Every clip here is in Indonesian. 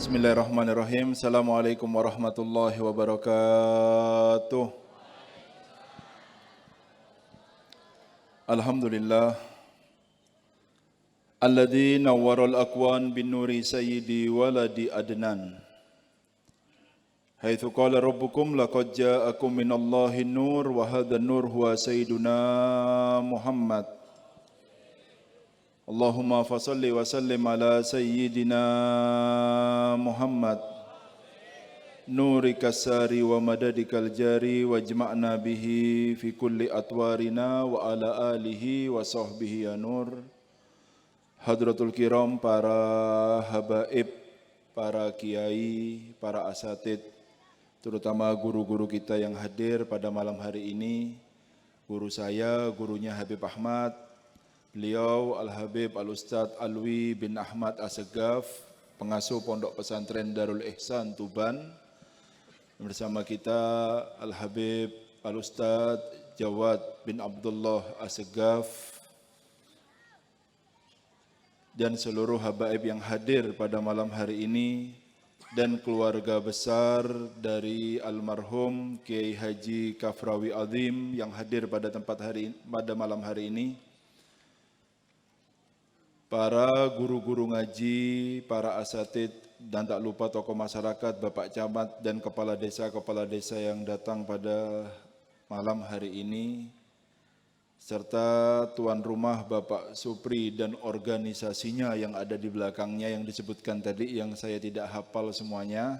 Bismillahirrahmanirrahim. Assalamualaikum warahmatullahi wabarakatuh. Alhamdulillah alladzi nawwaral akwan bin nuri sayyidi waladi adnan. Haitsu qala rabbukum laqad ja'akum minallahi nur wa hadzal nur huwa sayyiduna Muhammad. Allahumma fasalli wa sallim ala sayyidina Muhammad nurika sari wa madadikal jari wajma'na bihi fi kulli atwarina wa ala alihi wa sahbihi ya nur. Hadratul kiram, para habaib, para kiai, para asatid, terutama guru-guru kita yang hadir pada malam hari ini. Guru saya, gurunya Habib Ahmad, beliau Al-Habib Al-Ustadz Alwi bin Ahmad Assegaf, pengasuh Pondok Pesantren Darul Ihsan Tuban. Bersama kita Al-Habib Al-Ustadz Jawad bin Abdullah Assegaf dan seluruh habaib yang hadir pada malam hari ini dan keluarga besar dari almarhum Kiai Haji Kafrawi Azim yang hadir pada malam hari ini. Para guru-guru ngaji, para asatid, dan tak lupa tokoh masyarakat, Bapak Camat dan kepala desa yang datang pada malam hari ini, serta tuan rumah Bapak Supri dan organisasinya yang ada di belakangnya yang disebutkan tadi, yang saya tidak hafal semuanya,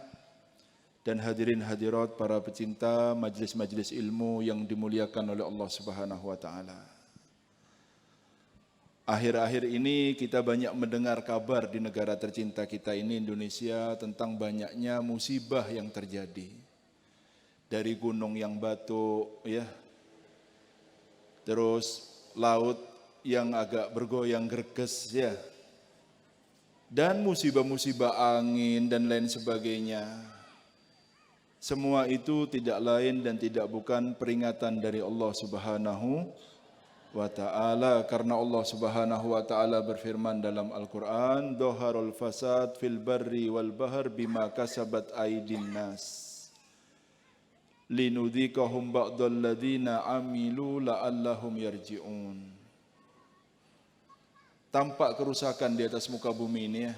dan hadirin hadirat para pecinta majelis-majelis ilmu yang dimuliakan oleh Allah Subhanahu wa Ta'ala. Akhir-akhir ini kita banyak mendengar kabar di negara tercinta kita ini, Indonesia, tentang banyaknya musibah yang terjadi. Dari gunung yang batu, ya, terus laut yang agak bergoyang gerges, ya, dan musibah-musibah angin dan lain sebagainya. Semua itu tidak lain dan tidak bukan peringatan dari Allah Subhanahu wa ta'ala, karena Allah Subhanahu wa ta'ala berfirman dalam Al-Quran, Dhaharul fasad fil barri wal bahr bima kasabat aydin nas linudhikahum ba'dal ladzina amilu la'allahum yarji'un. Tampak kerusakan di atas muka bumi ini, ya,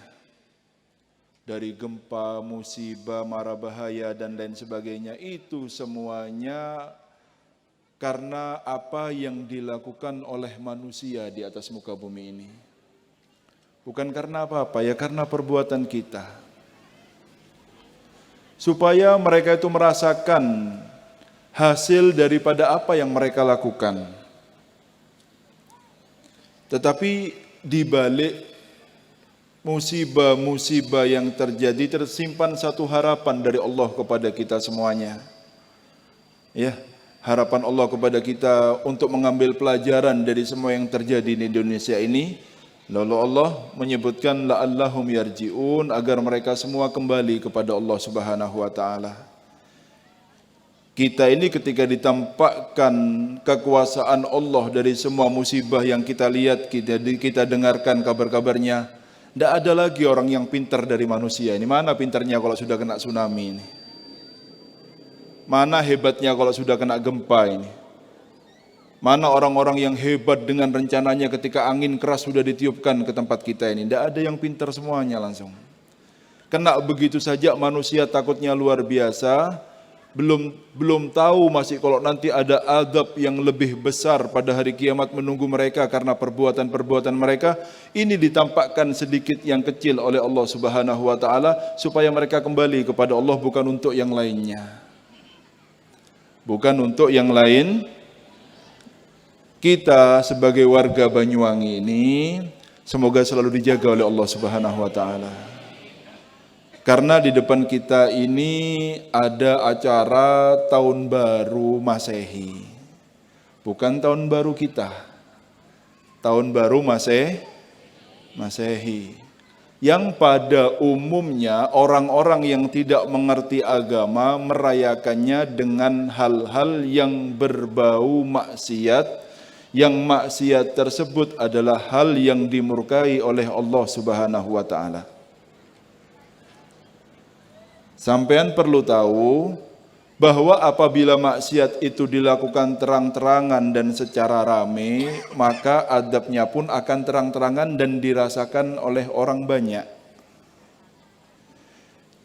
dari gempa, musibah, mara bahaya dan lain sebagainya. Itu semuanya karena apa yang dilakukan oleh manusia di atas muka bumi ini. Bukan karena apa-apa, ya, karena perbuatan kita. Supaya mereka itu merasakan hasil daripada apa yang mereka lakukan. Tetapi di balik musibah-musibah yang terjadi tersimpan satu harapan dari Allah kepada kita semuanya. Ya, harapan Allah kepada kita untuk mengambil pelajaran dari semua yang terjadi di Indonesia ini. Lalu Allah menyebutkan la'allahum yarji'un, agar mereka semua kembali kepada Allah Subhanahu wa ta'ala. Kita ini ketika ditampakkan kekuasaan Allah dari semua musibah yang kita lihat, kita dengarkan kabar-kabarnya, tidak ada lagi orang yang pintar dari manusia ini. Mana pintarnya kalau sudah kena tsunami ini? Mana hebatnya kalau sudah kena gempa ini? Mana orang-orang yang hebat dengan rencananya ketika angin keras sudah ditiupkan ke tempat kita ini? Tidak ada yang pintar, semuanya langsung kena begitu saja. Manusia takutnya luar biasa. Belum tahu masih kalau nanti ada azab yang lebih besar pada hari kiamat menunggu mereka karena perbuatan-perbuatan mereka. Ini ditampakkan sedikit yang kecil oleh Allah Subhanahu wa ta'ala supaya mereka kembali kepada Allah, bukan untuk yang lainnya. Bukan untuk yang lain. Kita sebagai warga Banyuwangi ini semoga selalu dijaga oleh Allah Subhanahu wa ta'ala. Karena di depan kita ini ada acara Tahun Baru Masehi. Bukan Tahun Baru kita. Tahun Baru Masehi. Yang pada umumnya orang-orang yang tidak mengerti agama merayakannya dengan hal-hal yang berbau maksiat, yang maksiat tersebut adalah hal yang dimurkai oleh Allah Subhanahu wa ta'ala. Sampean perlu tahu bahwa apabila maksiat itu dilakukan terang-terangan dan secara rame, maka adabnya pun akan terang-terangan dan dirasakan oleh orang banyak.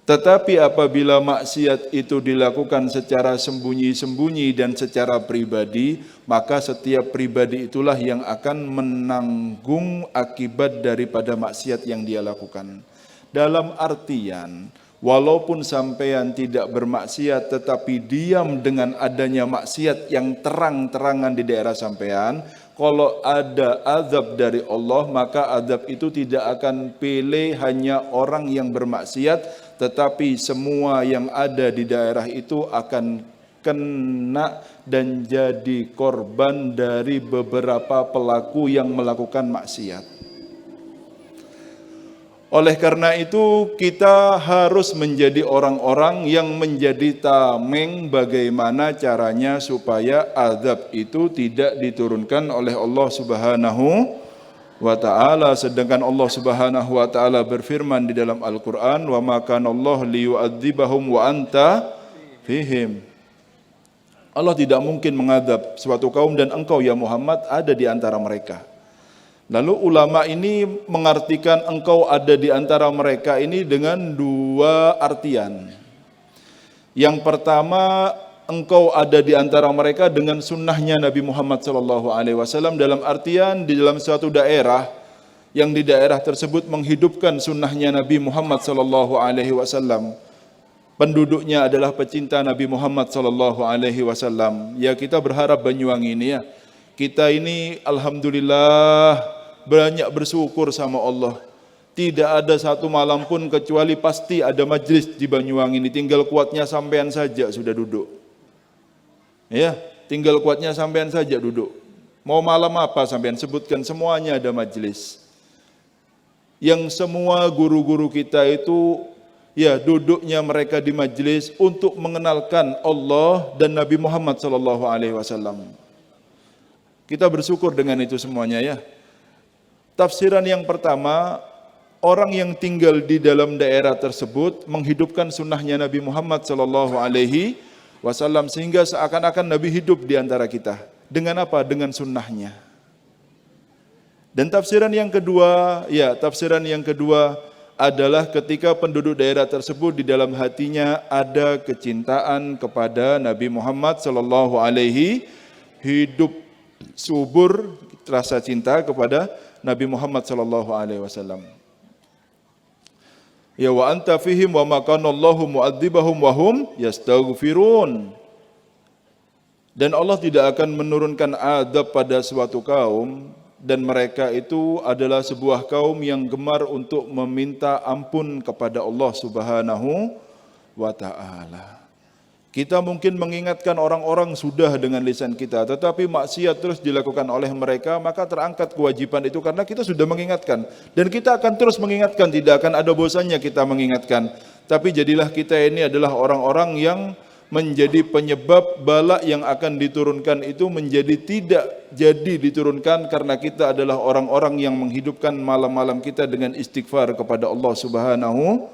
Tetapi apabila maksiat itu dilakukan secara sembunyi-sembunyi dan secara pribadi, maka setiap pribadi itulah yang akan menanggung akibat daripada maksiat yang dia lakukan. Dalam artian, walaupun sampean tidak bermaksiat tetapi diam dengan adanya maksiat yang terang-terangan di daerah sampean, kalau ada azab dari Allah, maka azab itu tidak akan pilih hanya orang yang bermaksiat, tetapi semua yang ada di daerah itu akan kena dan jadi korban dari beberapa pelaku yang melakukan maksiat. Oleh karena itu kita harus menjadi orang-orang yang menjadi tameng bagaimana caranya supaya azab itu tidak diturunkan oleh Allah Subhanahu wa ta'ala. Sedangkan Allah Subhanahu wa ta'ala berfirman di dalam Al-Quran, wa ma kana Allah liyu'adzibahum wa anta fihim. Allah tidak mungkin mengadab suatu kaum dan engkau ya Muhammad ada di antara mereka. Lalu ulama ini mengartikan engkau ada di antara mereka ini dengan dua artian. Yang pertama, engkau ada di antara mereka dengan sunnahnya Nabi Muhammad SAW, dalam artian di dalam suatu daerah yang di daerah tersebut menghidupkan sunnahnya Nabi Muhammad SAW. Penduduknya adalah pecinta Nabi Muhammad SAW. Ya, kita berharap Banyuwangi ini ya, kita ini alhamdulillah banyak bersyukur sama Allah. Tidak ada satu malam pun kecuali pasti ada majlis di Banyuwangi ini. Tinggal kuatnya sampean saja sudah duduk. Ya, tinggal kuatnya sampean saja duduk. Mau malam apa sampean sebutkan, semuanya ada majlis. Yang semua guru-guru kita itu ya duduknya mereka di majlis untuk mengenalkan Allah dan Nabi Muhammad SAW. Kita bersyukur dengan itu semuanya ya. Tafsiran yang pertama, orang yang tinggal di dalam daerah tersebut menghidupkan sunnahnya Nabi Muhammad SAW sehingga seakan-akan Nabi hidup di antara kita. Dengan apa? Dengan sunnahnya. Dan tafsiran yang kedua adalah ketika penduduk daerah tersebut di dalam hatinya ada kecintaan kepada Nabi Muhammad SAW, hidup subur rasa cinta kepada Nabi Muhammad SAW. Ya wa anta fihim wa ma kana Allahu mu'adzibahum wa hum yastaghfirun. Dan Allah tidak akan menurunkan azab pada suatu kaum dan mereka itu adalah sebuah kaum yang gemar untuk meminta ampun kepada Allah Subhanahu wa ta'ala. Kita mungkin mengingatkan orang-orang sudah dengan lisan kita, tetapi maksiat terus dilakukan oleh mereka, maka terangkat kewajiban itu karena kita sudah mengingatkan. Dan kita akan terus mengingatkan, tidak akan ada bosannya kita mengingatkan. Tapi jadilah kita ini adalah orang-orang yang menjadi penyebab bala yang akan diturunkan itu menjadi tidak jadi diturunkan karena kita adalah orang-orang yang menghidupkan malam-malam kita dengan istighfar kepada Allah Subhanahu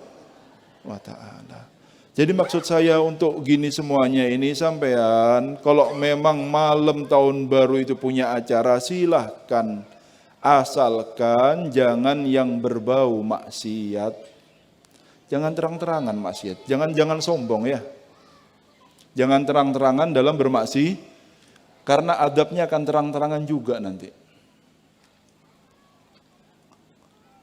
wa ta'ala. Jadi maksud saya untuk gini semuanya ini sampean, kalau memang malam tahun baru itu punya acara silahkan, asalkan jangan yang berbau maksiat, jangan terang-terangan maksiat, jangan sombong ya, jangan terang-terangan dalam bermaksiat, karena adabnya akan terang-terangan juga nanti.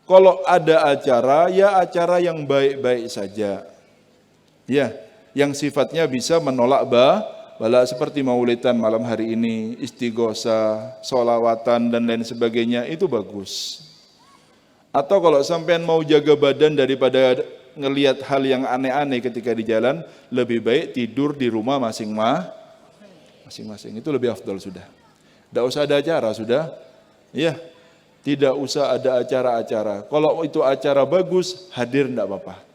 Kalau ada acara, ya acara yang baik-baik saja. Ya, yang sifatnya bisa menolak bala seperti maulidan malam hari ini, istighosa, sholawatan dan lain sebagainya, itu bagus. Atau kalau sampean mau jaga badan daripada ngelihat hal yang aneh-aneh ketika di jalan, lebih baik tidur di rumah masing-masing. Itu lebih afdal sudah. Tidak usah ada acara sudah. Ya, tidak usah ada acara-acara. Kalau itu acara bagus, hadir tidak apa-apa.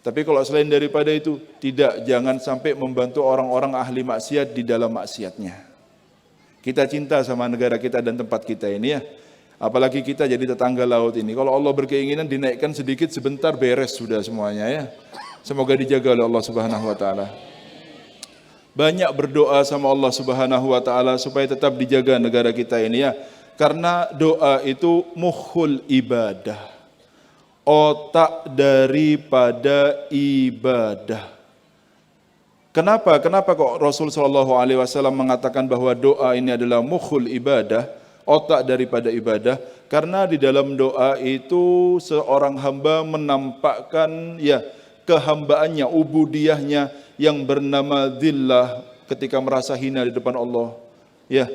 Tapi kalau selain daripada itu, jangan sampai membantu orang-orang ahli maksiat di dalam maksiatnya. Kita cinta sama negara kita dan tempat kita ini ya. Apalagi kita jadi tetangga laut ini. Kalau Allah berkeinginan dinaikkan sedikit sebentar beres sudah semuanya ya. Semoga dijaga oleh Allah Subhanahu wa taala. Banyak berdoa sama Allah Subhanahu wa taala supaya tetap dijaga negara kita ini ya. Karena doa itu mukhul ibadah. Otak daripada ibadah. Kenapa kok Rasul sallallahu alaihi wasallam mengatakan bahwa doa ini adalah mukhul ibadah, otak daripada ibadah? Karena di dalam doa itu seorang hamba menampakkan ya kehambaannya, ubudiyahnya yang bernama dzillah ketika merasa hina di depan Allah. Ya,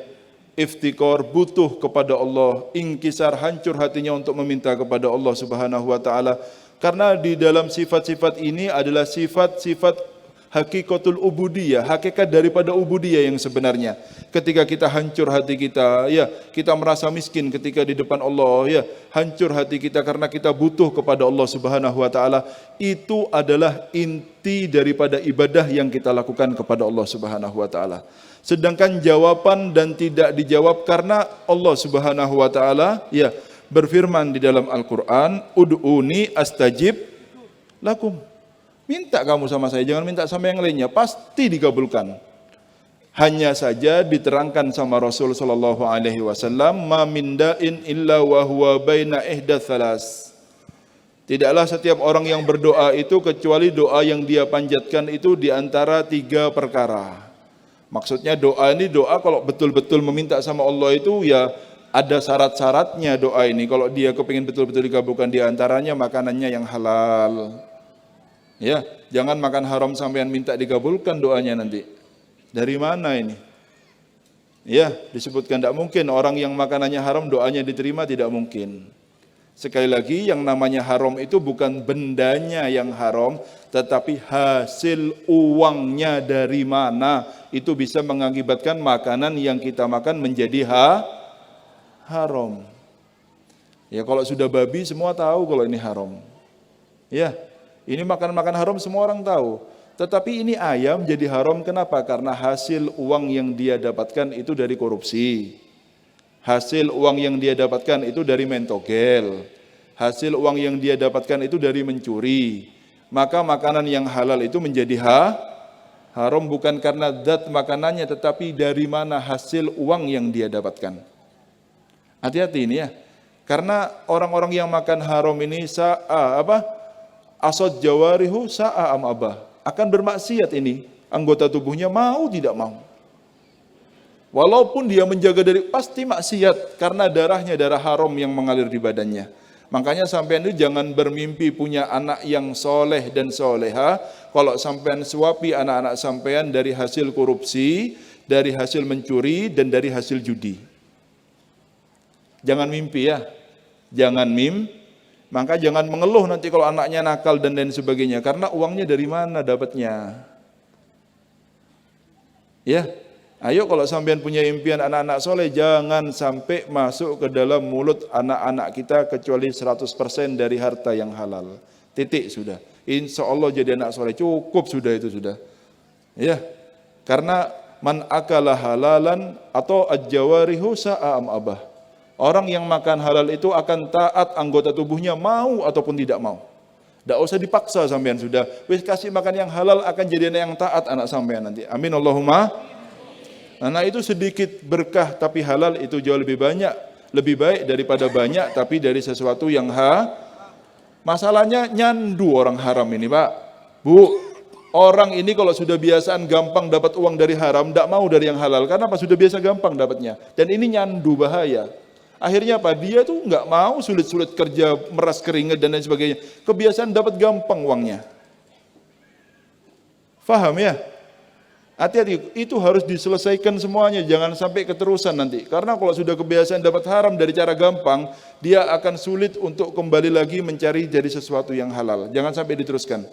iftikar, butuh kepada Allah, inkisar, hancur hatinya untuk meminta kepada Allah Subhanahu wa taala. Karena di dalam sifat-sifat ini adalah sifat-sifat hakikatul ubudiyah, hakikat daripada ubudiyah yang sebenarnya. Ketika kita hancur hati kita, ya, kita merasa miskin ketika di depan Allah, ya, hancur hati kita karena kita butuh kepada Allah Subhanahu wa taala. Itu adalah inti daripada ibadah yang kita lakukan kepada Allah Subhanahu wa taala. Sedangkan jawaban dan tidak dijawab karena Allah Subhanahu wa taala, ya, berfirman di dalam Al-Qur'an, ud'uni astajib lakum. Minta kamu sama saya, jangan minta sama yang lainnya, pasti dikabulkan. Hanya saja diterangkan sama Rasul sallallahu alaihi wasallam, ma min da'in illa wa huwa baina ihdaats tsalas. Tidaklah setiap orang yang berdoa itu kecuali doa yang dia panjatkan itu di antara 3 perkara. Maksudnya doa ini doa kalau betul-betul meminta sama Allah itu ya ada syarat-syaratnya doa ini. Kalau dia kepingin betul-betul dikabulkan, di antaranya makanannya yang halal. Ya, jangan makan haram sampean minta dikabulkan doanya nanti. Dari mana ini? Ya, disebutkan tidak mungkin orang yang makanannya haram doanya diterima, tidak mungkin. Sekali lagi yang namanya haram itu bukan bendanya yang haram, tetapi hasil uangnya dari mana itu bisa mengakibatkan makanan yang kita makan menjadi haram. Ya kalau sudah babi semua tahu kalau ini haram. Ya. Ini makan-makan haram semua orang tahu. Tetapi ini ayam jadi haram kenapa? Karena hasil uang yang dia dapatkan itu dari korupsi. Hasil uang yang dia dapatkan itu dari mentogel. Hasil uang yang dia dapatkan itu dari mencuri. Maka makanan yang halal itu menjadi haram bukan karena zat makanannya, tetapi dari mana hasil uang yang dia dapatkan. Hati-hati ini ya. Karena orang-orang yang makan haram ini asad jawarihu sa'a am abah, akan bermaksiat ini anggota tubuhnya mau tidak mau. Walaupun dia menjaga dari pasti maksiat karena darahnya darah haram yang mengalir di badannya. Makanya sampean itu jangan bermimpi punya anak yang soleh dan soleha kalau sampean suapi anak-anak sampean dari hasil korupsi, dari hasil mencuri dan dari hasil judi. Jangan mimpi ya. Jangan mimpi. Maka jangan mengeluh nanti kalau anaknya nakal dan lain sebagainya. Karena uangnya dari mana dapatnya? Ya, ayo kalau sampean punya impian anak-anak soleh, jangan sampai masuk ke dalam mulut anak-anak kita kecuali 100% dari harta yang halal. Titik sudah. Insya Allah jadi anak soleh, cukup sudah itu sudah. Ya, karena man akala halalan atau ajawarihu sa'am abah. Orang yang makan halal itu akan taat anggota tubuhnya mau ataupun tidak mau. Tidak usah dipaksa sampean sudah. Wis kasih makan yang halal akan jadi anak yang taat anak sampean nanti. Amin Allahumma. Nah itu sedikit berkah tapi halal itu jauh lebih banyak. Lebih baik daripada banyak tapi dari sesuatu yang Masalahnya nyandu orang haram ini Pak. Bu, orang ini kalau sudah biasaan gampang dapat uang dari haram, tidak mau dari yang halal. Karena apa? Sudah biasa gampang dapatnya. Dan ini nyandu bahaya. Akhirnya apa? Dia tuh nggak mau sulit-sulit kerja, meras keringat dan lain sebagainya. Kebiasaan dapat gampang uangnya. Faham ya? Hati-hati, itu harus diselesaikan semuanya. Jangan sampai keterusan nanti. Karena kalau sudah kebiasaan dapat haram dari cara gampang, dia akan sulit untuk kembali lagi mencari jadi sesuatu yang halal. Jangan sampai diteruskan.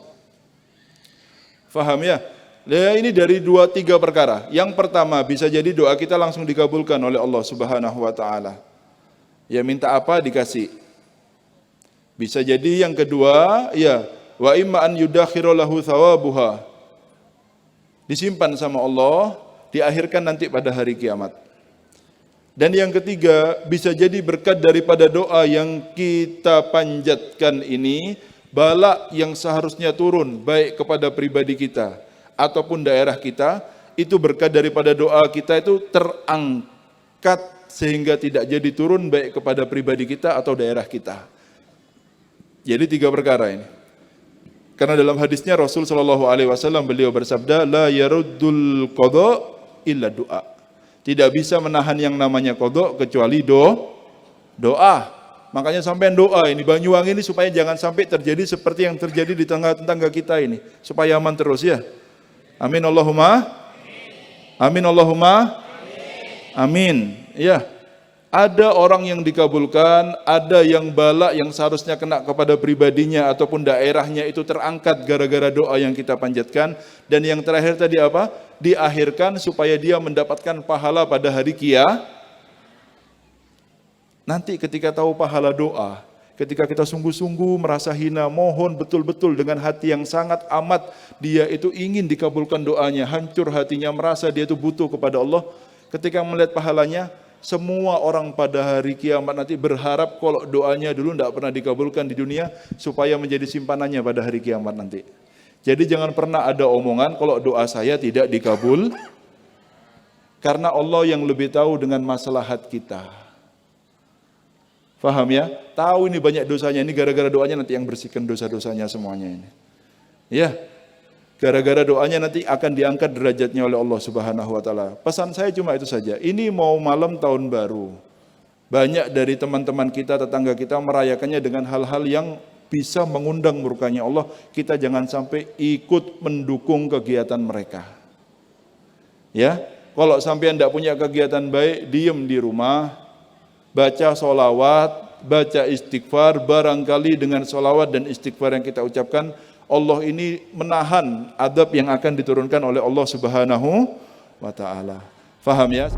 Faham ya? Nah, ini dari 2-3 perkara. Yang pertama, bisa jadi doa kita langsung dikabulkan oleh Allah Subhanahu wa taala. Ya minta apa dikasih. Bisa jadi yang kedua, ya wa imma an yudakhiru lahu thawabuha. Disimpan sama Allah, diakhirkan nanti pada hari kiamat. Dan yang ketiga, bisa jadi berkat daripada doa yang kita panjatkan ini bala yang seharusnya turun baik kepada pribadi kita ataupun daerah kita, itu berkat daripada doa kita itu terangkat sehingga tidak jadi turun baik kepada pribadi kita atau daerah kita. Jadi 3 perkara ini. Karena dalam hadisnya Rasul SAW beliau bersabda, la yaruddul qadha illa doa. Tidak bisa menahan yang namanya qadha kecuali doa. Makanya sampai doa ini Banyuwangi ini supaya jangan sampai terjadi seperti yang terjadi di tetangga kita ini, supaya aman terus ya. Amin Allahumma. Amin Allahumma. Amin. Ya. Ada orang yang dikabulkan, ada yang bala yang seharusnya kena kepada pribadinya ataupun daerahnya itu terangkat gara-gara doa yang kita panjatkan. Dan yang terakhir tadi apa? Diakhirkan supaya dia mendapatkan pahala pada hari kiamat. Nanti ketika tahu pahala doa, ketika kita sungguh-sungguh merasa hina, mohon betul-betul dengan hati yang sangat amat, dia itu ingin dikabulkan doanya, hancur hatinya, merasa dia itu butuh kepada Allah. Ketika melihat pahalanya, semua orang pada hari kiamat nanti berharap kalau doanya dulu tidak pernah dikabulkan di dunia, supaya menjadi simpanannya pada hari kiamat nanti. Jadi jangan pernah ada omongan kalau doa saya tidak dikabul, karena Allah yang lebih tahu dengan maslahat kita. Paham ya? Tahu ini banyak dosanya, ini gara-gara doanya nanti yang bersihkan dosa-dosanya semuanya ini. Ya, gara-gara doanya nanti akan diangkat derajatnya oleh Allah Subhanahu wa taala. Pesan saya cuma itu saja. Ini mau malam tahun baru. Banyak dari teman-teman kita, tetangga kita merayakannya dengan hal-hal yang bisa mengundang murkanya Allah. Kita jangan sampai ikut mendukung kegiatan mereka. Ya, kalau sampai tidak punya kegiatan baik, diem di rumah, baca sholawat, baca istighfar, barangkali dengan sholawat dan istighfar yang kita ucapkan, Allah ini menahan adab yang akan diturunkan oleh Allah Subhanahu wa ta'ala. Faham ya?